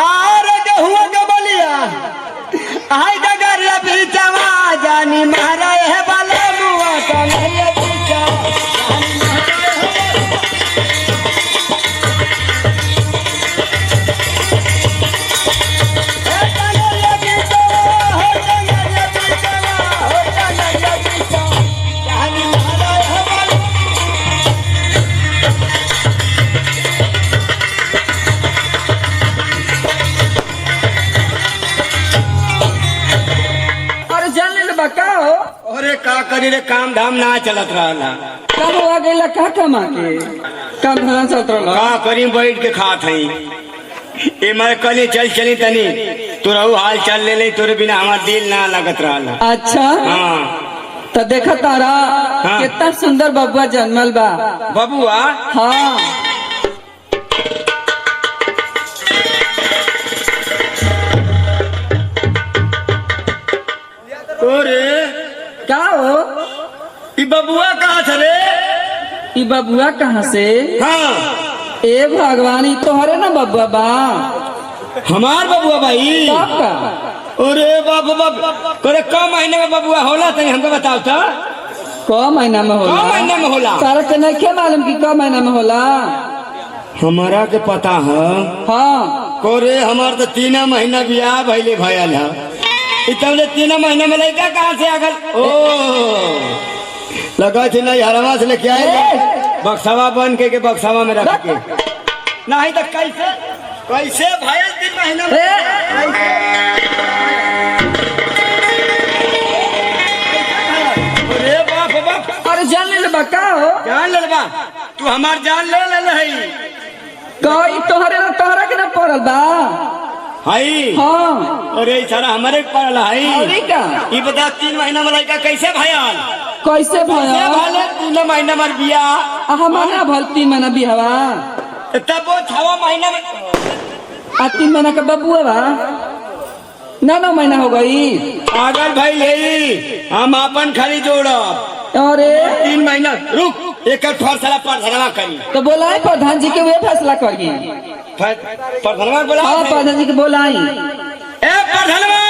आर गेहुआ के बलिया हाय डगर पीछवा जानी मारा है बाला मुआ कमरिया पीछा अरे का करी रे काम धाम ना चलत रहला कब आ गइला का कमा के काम धंधा चलत रहला का करी बैठ के खात हई ए मैं कली चल चली तनी तोरहु हाल चल ले ले तोरे बिना हमार दिल ना लगत रहला। अच्छा हां तो देखा तारा हाँ। कितना सुंदर बबुआ जन्मल बा बबुआ हाँ तोरे का हो ई बबुआ कहाँ से रे? ई बबुआ कहाँ से? हाँ ए भगवान ई तोहरे ना बबुआ बा हमार बबुआ भाई कब का? अरे बाप बाप करे कम महीने में बबुआ होला तनी हमको बताओ तो क महीना में होला? क महीना में होला? तारा के नहीं क्या मालूम कि क महीना में होला? हमारा के पता है हाँ कोरे हमार तो 3 महीना बियाह भइले भयल है इतने 3 महीने में लड़का कहाँ से आगल? ओ लगा थी नहीं हरवा से लेके आए बक्सावा बन के बक्सावा में रख के नहीं तो कैसे कैसे भयल 3 महीना में? अरे बाप बाप अरे जान ले बा का हो? जान ले बा तू हमार जान ले ले कोई तोहरे ना तोहरा के ना पड़ल बा हाई हाँ अरे सारा हमारे पड़ल हाई अरे का ये बता 3 महीना में लड़का कैसे भयल? कैसे भया? भले 3 महीना में बियाह हमारा भल 3 महीना बिहवा तब वो 6 महीना में आ 3 महीना का बबुआ बा 9 महीना हो गई पागल भाई ले हम अपन खाली जोड़ब अरे 3 महीना रुक एक फैसला प्रधानवा करी तो बोलाए प्रधान जी के वे फैसला करी प्रधानवा बोला हाँ प्रधान जी के बोलाई ए प्रधानवा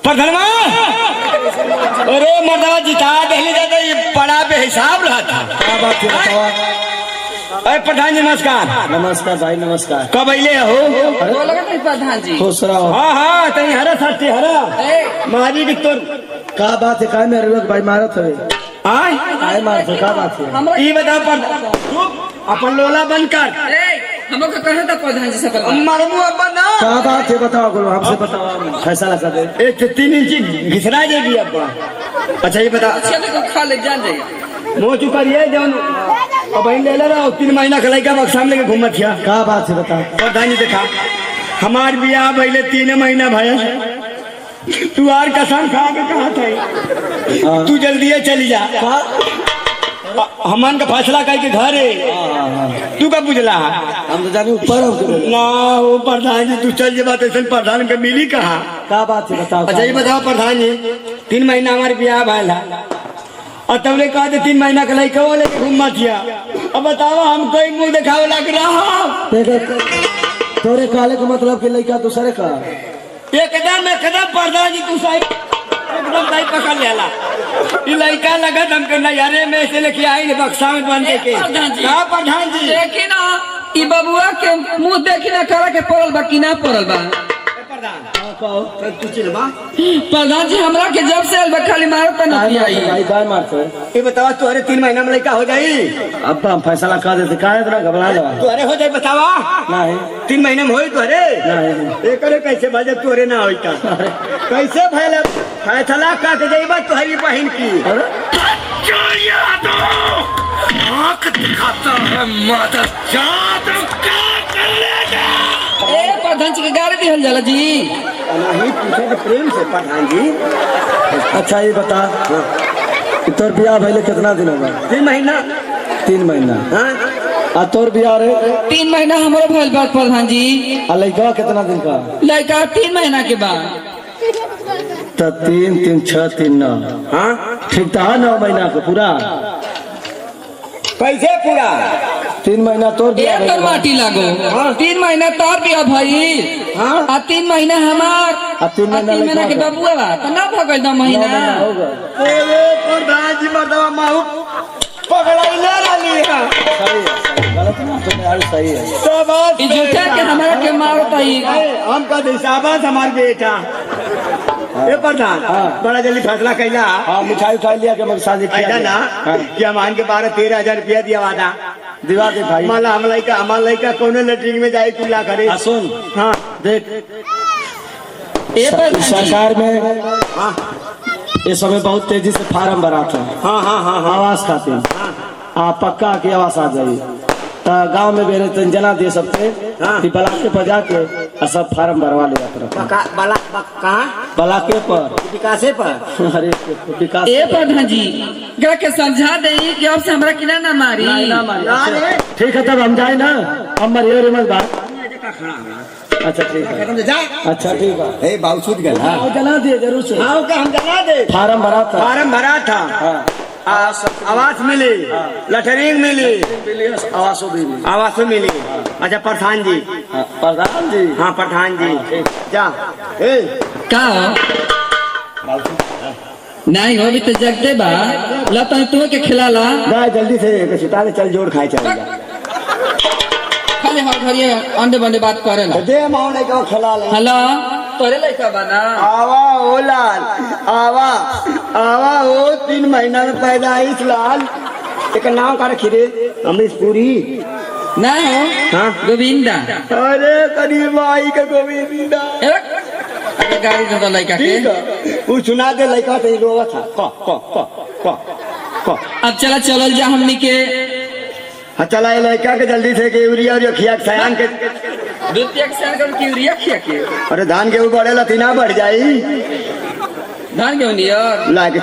प्रधानवा अरे मर्दवा जिता दहली दादा ये बड़ा बेहिसाब रहा था क्या बात है बताओ। अरे प्रधान जी नमस्कार। नमस्कार भाई नमस्कार। कब अइले हो? बोला नहीं प्रधान जी खुश रहो। हाँ हाँ तनी हरा साथी हरा मारी की तोर का बात है का मेरे लोग भाई मारत है आय आए मारत है का बात है? हमरा ये बताओ अपन लोला बंद कर हमको कहे था प्रधान जी से मरमू अपन ना का बात है बताओ गुरु हमसे बताओ फैसला कर दे। एक 3 इंच घिसरा जाएगी अब। अच्छा ये बता खा ले जान जाएगा मुँह चुकरिए जौन अब ले ले रहा 3 महीना खलाई का बक्सा में लेके घूमत हिया का बात है बता। प्रधान जी देखा हमार बियाह पहले 3 महीना भया तू आर कसम खा के कहा था तू जल्दी चली जा हमन का फैसला करके घर है तू का बुझला हम तो जानी ऊपर ना वो प्रधान जी तू चल जे बात ऐसा प्रधान के मिली कहा का बात है बताओ। अच्छा ये बताओ प्रधान जी 3 महीना हमारे बियाह भैला और तबले कहा 3 महीना का लड़का वाले घूम मत हिया अब बताओ हम कोई मुंह दिखावे लग रहा तोरे काले का मतलब कि लड़का दूसरे का एकदम प्रधान जी तू सही एकदम सही पकड़ लेला ये लड़का लगा हमके नजारे में से लेके आई बक्सा में बन के हाँ प्रधान जी देखी ना ई बबुआ के मुंह देखी ना करा के पड़ल बा कि ना पड़ल बा प्रधान जी हमरा के जब से अलबा खाली मारत ना भाई बार मारते ये बतावा तुम्हारे 3 महीना में लड़का हो जाई अब हम फैसला कर देते का इतना घबरा लगा तुम्हारे हो जाए बतावा नहीं 3 महीने में होई तुम्हारे नहीं एक कैसे बाजे तोरे ना होई का कैसे भैल फैसला का के जाई बात तुम्हारी बहन की ए प्रधान जी के गाड़ी दिहल जाला जी नहीं पूछे तो प्रेम से प्रधान जी। अच्छा ये बता कि तोर बियाह भइले कितना दिन होगा? 3 महीना 3 महीना। हाँ आ तोर बियाह रे 3 महीना हमारे भइल बा प्रधान जी आ लड़का कितना दिन का? लड़का 3 महीना के बाद तो 3 3 6 3 9 हाँ ठीक था 9 महीना का पूरा कैसे पूरा 3 महीना तोर बिया एक भइल और बा। माटी लागो 3 महीना तोर बिया भाई हाँ। आ 3 महीना हमार आ 3 महीना 3 महीना के लइका बबुआ बा तो ना भगल 2 नौ महीना महीना हो गए। अरे प्रधान जी मर्दवा माहू पकड़ाइले रहली है सही है, गलत ना तो यार सही है। शाबाश ई झूठा के हमारा के मारता ही हम का शाबाश हमार बेटा ये प्रधान हाँ। बड़ा जल्दी फैसला कैला हाँ मिठाई उठाई लिया के मगर शादी किया ऐसा गया। ना हाँ, कि हमान के 12-13 हजार रुपया दिया वादा दिवा दे भाई। माला हमार लड़का कोनो लेटरिन में जाए कुल्ला करे आ, सुन हाँ देख ए पर सरकार में हाँ इस समय बहुत तेजी से फार्म भरा था हाँ हाँ हाँ हाँ आवास खातिर पक्का की आवास आ जाई तो गांव में बेरे तन जना दे सबके हाँ। कि ब्लॉक के पर जाके और सब फार्म भरवा ले जाता कहाँ ब्लॉक के पर विकासे पर अरे विकास ए प्रधान जी एकरा के समझा दे कि अब से हमरा किना ना मारी ना मारी। ना रे। ठीक है तब हम जाए ना हम मरिए रे मत बात अच्छा ठीक है जा अच्छा ठीक है ए बाबू छूट गया हाँ, जला दिए जरूर से हाँ का हम जला दे फार्म भरा था फार्म भरा था हाँ आवास मिली लटरिंग मिली आवासो भी मिली। आवास मिली अच्छा प्रधान जी हाँ, प्रधान जी हाँ प्रधान जी जा ए का नहीं हो भी तो जगते बा ला तो तू के खिलाला जा जल्दी से सितारे चल जोड़ खाए चलेगा खाली हर घरिए अंडे बंडे बात करेला दे माउने को खिला ले हेलो तोरे लइका बना आवा ओ लाल आवा आवा ओ 3 महीना में पैदा इस लाल एक नाम का रखी रे अमरीश पुरी ना हो हाँ? गोविंदा अरे करीब आई का गोविंदा अरे गाड़ी दे दो लइका के ठीक है वो सुना दे लड़का तो रोवा था क अब चला चलल जा हमनी के हाँ चला ये लड़का के जल्दी से के यूरिया और खिया के सयान के द्वितीय क्षण कर की यूरिया खिया के अरे धान के ऊपर बढ़ेला तीना बढ़ जाई धान के नियर ला के